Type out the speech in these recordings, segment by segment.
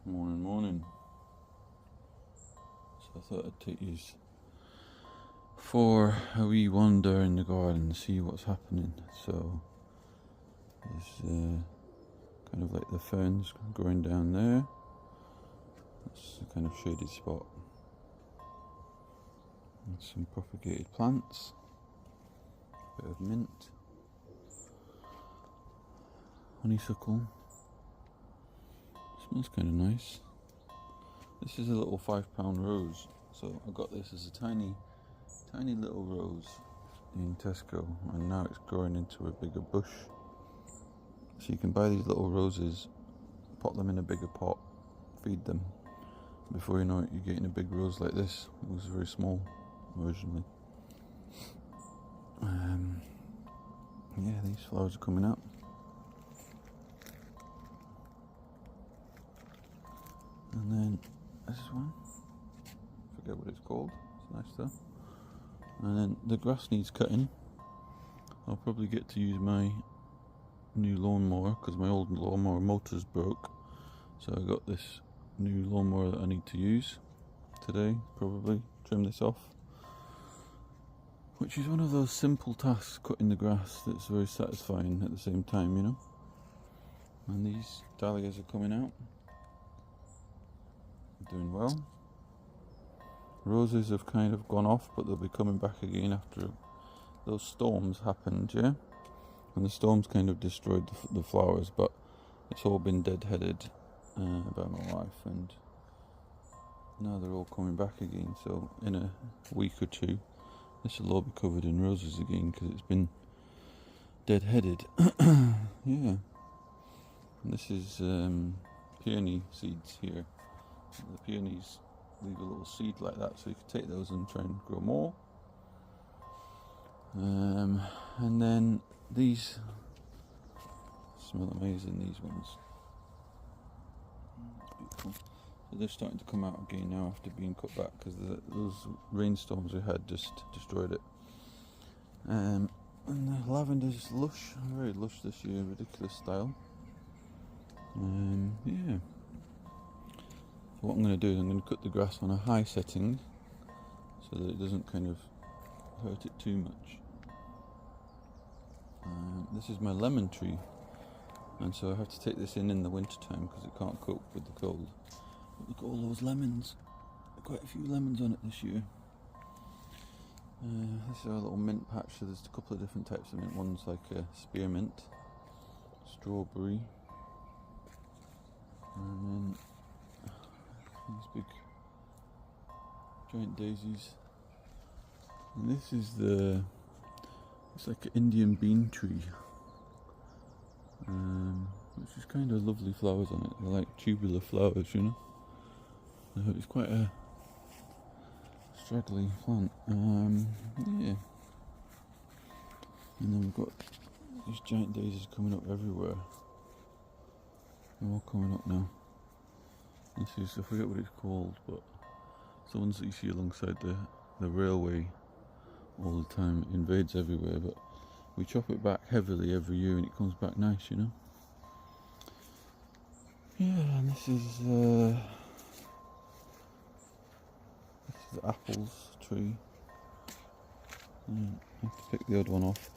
Morning. So I thought I'd take you for a wee wander in the garden and see what's happening. So there's kind of like the ferns growing down there. That's a kind of shaded spot. And some propagated plants. A bit of mint. Honeysuckle. Smells kind of nice. This is a little £5 rose. So I got this as a tiny little rose in Tesco, and now it's growing into a bigger bush. So you can buy these little roses, pot them in a bigger pot, feed them. Before you know it, you're getting a big rose like this. It was very small originally. Yeah, these flowers are coming up. And then this one, forget what it's called, it's nice though. And then the grass needs cutting. I'll probably get to use my new lawnmower because my old lawnmower motor's broke. So I got this new lawnmower that I need to use today, probably trim this off. Which is one of those simple tasks, cutting the grass, that's very satisfying at the same time, you know. And these dahlias are coming out. Doing well. Roses have kind of gone off, but they'll be coming back again after those storms happened, yeah? And the storms kind of destroyed the flowers, but it's all been deadheaded by my wife, and now they're all coming back again. So in a week or two, this will all be covered in roses again because it's been deadheaded. Yeah. And this is peony seeds here. The peonies leave a little seed like that, so you can take those and try and grow more. And then these smell amazing, these ones. Beautiful. So they're starting to come out again now after being cut back because those rainstorms we had just destroyed it. And the lavender's lush, very lush this year, ridiculous style. Yeah. So what I'm going to do is I'm going to cut the grass on a high setting so that it doesn't kind of hurt it too much. This is my lemon tree, and so I have to take this in the winter time because it can't cope with the cold. But look at all those lemons. Quite a few lemons on it this year. This is our little mint patch, so there's a couple of different types of mint. One's like a spearmint, strawberry, and then these big giant daisies. And this is it's like an Indian bean tree, which is kind of lovely flowers on it. They're like tubular flowers, you know. It's quite a straggly plant. Yeah. And then we've got these giant daisies coming up everywhere. They're all coming up now. This is, I forget what it's called, but it's the ones that you see alongside the railway all the time. It invades everywhere, but we chop it back heavily every year and it comes back nice, you know. Yeah, and this is the apples tree. I have to pick the odd one off.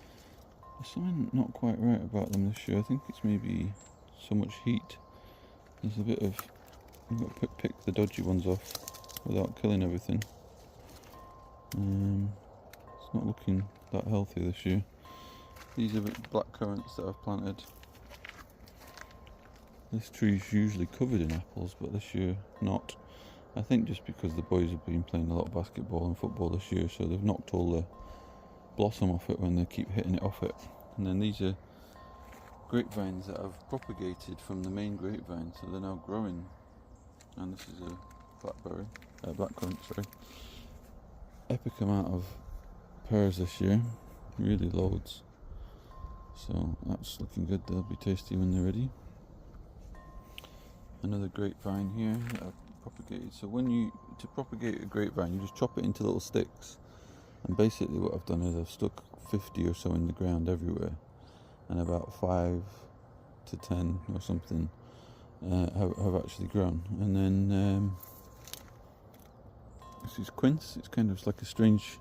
There's something not quite right about them this year. I think it's maybe so much heat. There's a bit of, I've got to pick the dodgy ones off without killing everything. It's not looking that healthy this year. These are black currants that I've planted. This tree's usually covered in apples, but this year not. I think just because the boys have been playing a lot of basketball and football this year, so they've knocked all the blossom off it when they keep hitting it off it. And then these are grapevines that I've propagated from the main grapevine, so they're now growing. And this is a blackcurrant, sorry. Epic amount of pears this year, really loads. So that's looking good. They'll be tasty when they're ready. Another grapevine here that I've propagated. So to propagate a grapevine, you just chop it into little sticks. And basically what I've done is I've stuck 50 or so in the ground everywhere, and about 5 to 10 or something have actually grown. And then this is quince. It's kind of like a strange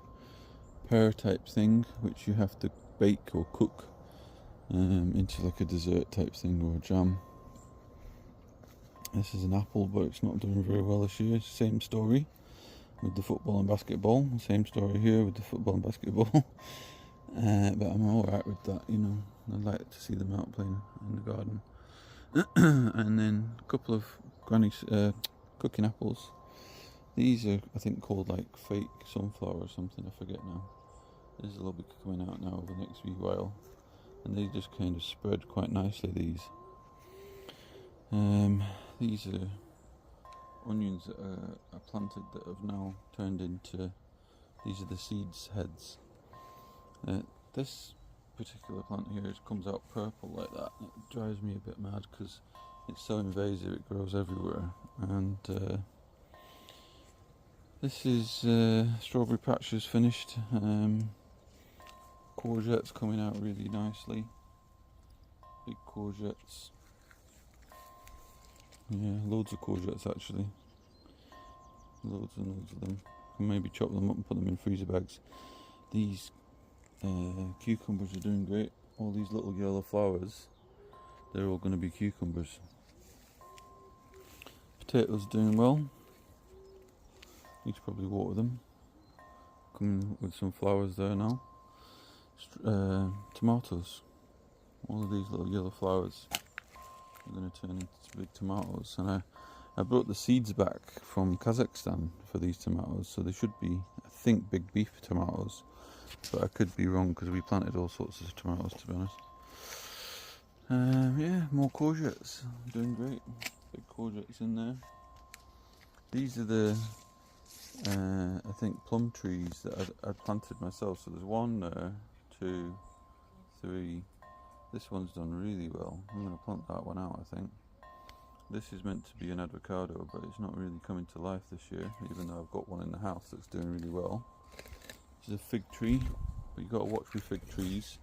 pear type thing, which you have to bake or cook into like a dessert type thing or a jam. This is an apple, but it's not doing very well this year. Same story with the football and basketball. Same story here with the football and basketball. But I'm alright with that, you know. I like to see them out playing in the garden. And then a couple of granny's cooking apples. These are, I think, called like fake sunflower or something. I forget now. This will be coming out now over the next wee while, and they just kind of spread quite nicely. These are onions that are planted that have now turned into. These are the seeds heads. This particular plant here comes out purple like that. It drives me a bit mad because it's so invasive. It grows everywhere, and this is strawberry patches finished. Courgettes coming out really nicely. Big courgettes. Yeah, loads of courgettes actually. Loads and loads of them. Can maybe chop them up and put them in freezer bags. These cucumbers are doing great. All these little yellow flowers, they're all going to be cucumbers. Potatoes doing well. Need to probably water them. Coming with some flowers there now. Tomatoes. All of these little yellow flowers are going to turn into big tomatoes. And I brought the seeds back from Kazakhstan for these tomatoes, so they should be, I think, big beef tomatoes. But I could be wrong because we planted all sorts of tomatoes, to be honest. Yeah, more courgettes. Doing great. Big courgettes in there. These are the I think plum trees that I planted myself. So there's one there, 2, 3. This one's done really well. I'm going to plant that one out, I think. This is meant to be an avocado, but it's not really coming to life this year, even though I've got one in the house that's doing really well. This is a fig tree, but you've got to watch with fig trees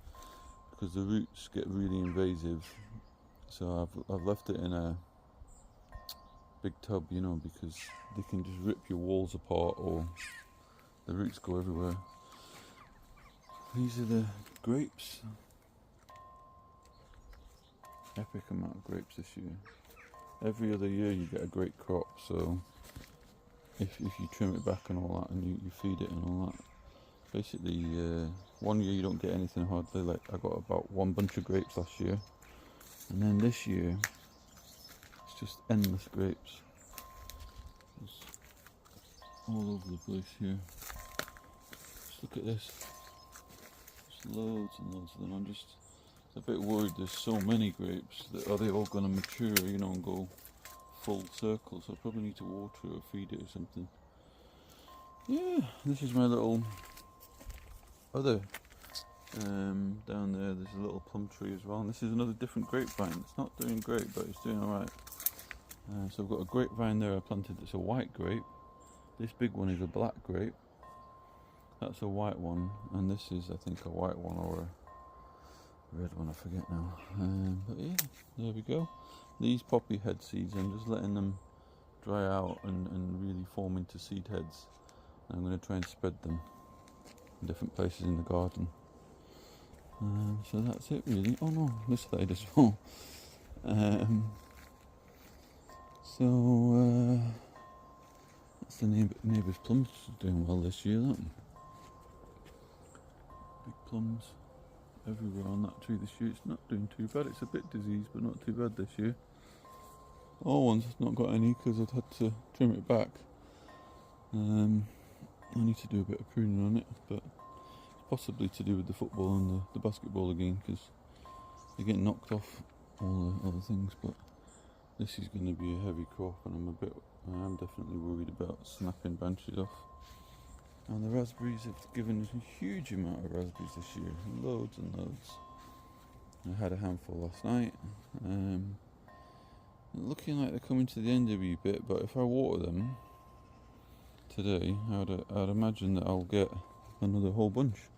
because the roots get really invasive. So I've left it in a big tub, you know, because they can just rip your walls apart or the roots go everywhere. These are the grapes. Epic amount of grapes this year. Every other year you get a great crop, so if you trim it back and all that and you feed it and all that, basically one year you don't get anything hardly. Like I got about 1 bunch of grapes last year, and then this year it's just endless grapes. It's all over the place here. Just look at this. There's loads and loads of them. I'm just a bit worried there's so many grapes that are they all going to mature, you know, and go full circle, so I probably need to water it or feed it or something. Yeah, this is my little other down there. There's a little plum tree as well, and this is another different grapevine. It's not doing great, but it's doing alright. So I've got a grapevine there I planted. It's a white grape. This big one is a black grape. That's a white one, and this is, I think, a white one or a red one, I forget now. But yeah, there we go. These poppy head seeds, I'm just letting them dry out and really form into seed heads. And I'm going to try and spread them in different places in the garden. So that's it really. Oh no, this side as well. That's the neighbour's plums doing well this year, that one. Big plums everywhere on that tree this year. It's not doing too bad. It's a bit diseased, but not too bad this year. All ones not got any because I'd had to trim it back. I need to do a bit of pruning on it, but it's possibly to do with the football and the basketball again because they're getting knocked off all the other things. But this is going to be a heavy crop, and I am definitely worried about snapping branches off. And the raspberries have given us a huge amount of raspberries this year, loads and loads. I had a handful last night. Looking like they're coming to the end a wee bit, but if I water them today, I'd imagine that I'll get another whole bunch.